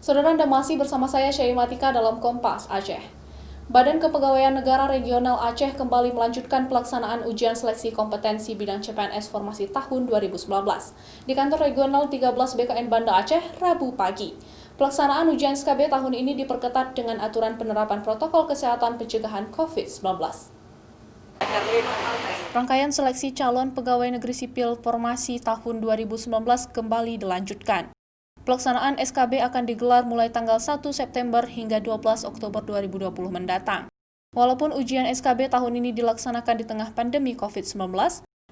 Saudara, Anda masih bersama saya Syaimatika dalam Kompas Aceh. Badan Kepegawaian Negara Regional Aceh kembali melanjutkan pelaksanaan ujian seleksi kompetensi bidang CPNS Formasi tahun 2019 di kantor regional 13 BKN Banda Aceh, Rabu pagi. Pelaksanaan ujian SKB tahun ini diperketat dengan aturan penerapan protokol kesehatan pencegahan COVID-19. Rangkaian seleksi calon pegawai negeri sipil formasi tahun 2019 kembali dilanjutkan. Pelaksanaan SKB akan digelar mulai tanggal 1 September hingga 12 Oktober 2020 mendatang. Walaupun ujian SKB tahun ini dilaksanakan di tengah pandemi COVID-19,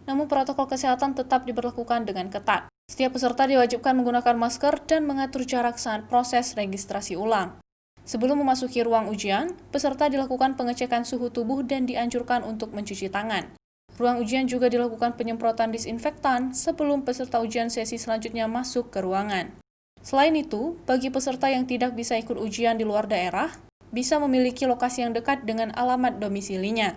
namun protokol kesehatan tetap diberlakukan dengan ketat. Setiap peserta diwajibkan menggunakan masker dan mengatur jarak saat proses registrasi ulang. Sebelum memasuki ruang ujian, peserta dilakukan pengecekan suhu tubuh dan dianjurkan untuk mencuci tangan. Ruang ujian juga dilakukan penyemprotan disinfektan sebelum peserta ujian sesi selanjutnya masuk ke ruangan. Selain itu, bagi peserta yang tidak bisa ikut ujian di luar daerah, bisa memiliki lokasi yang dekat dengan alamat domisilinya.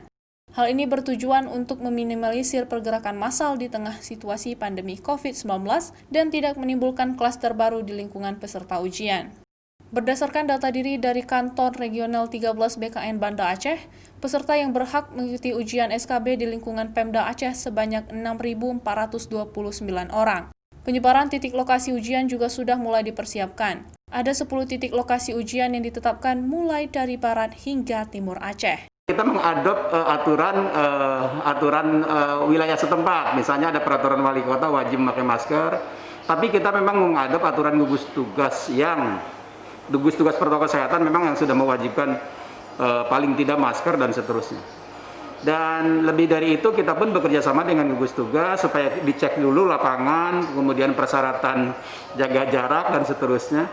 Hal ini bertujuan untuk meminimalisir pergerakan massal di tengah situasi pandemi COVID-19 dan tidak menimbulkan klaster baru di lingkungan peserta ujian. Berdasarkan data diri dari kantor regional 13 BKN Banda Aceh, peserta yang berhak mengikuti ujian SKB di lingkungan Pemda Aceh sebanyak 6.429 orang. Penyebaran titik lokasi ujian juga sudah mulai dipersiapkan. Ada 10 titik lokasi ujian yang ditetapkan mulai dari barat hingga timur Aceh. Kita mengadop aturan wilayah setempat, misalnya ada peraturan wali kota wajib memakai masker, tapi kita memang mengadop aturan gugus tugas protokol kesehatan memang yang sudah mewajibkan paling tidak masker dan seterusnya. Dan lebih dari itu kita pun bekerja sama dengan gugus tugas supaya dicek dulu lapangan, kemudian persyaratan jaga jarak dan seterusnya.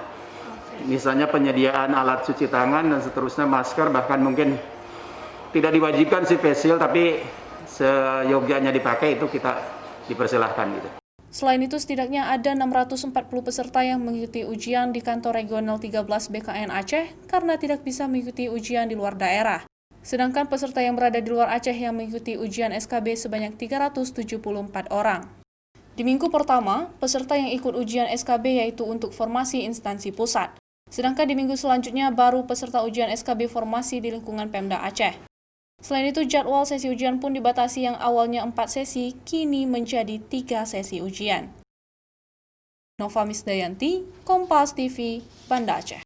Misalnya penyediaan alat cuci tangan dan seterusnya, masker, bahkan mungkin tidak diwajibkan sih face shield, tapi seyogyanya dipakai itu kita dipersilahkan gitu. Selain itu, setidaknya ada 640 peserta yang mengikuti ujian di kantor regional 13 BKN Aceh karena tidak bisa mengikuti ujian di luar daerah. Sedangkan peserta yang berada di luar Aceh yang mengikuti ujian SKB sebanyak 374 orang. Di minggu pertama, peserta yang ikut ujian SKB yaitu untuk formasi instansi pusat. Sedangkan di minggu selanjutnya baru peserta ujian SKB formasi di lingkungan Pemda Aceh. Selain itu, jadwal sesi ujian pun dibatasi yang awalnya 4 sesi, kini menjadi 3 sesi ujian. Nova Misdayanti, Kompas TV, Banda Aceh.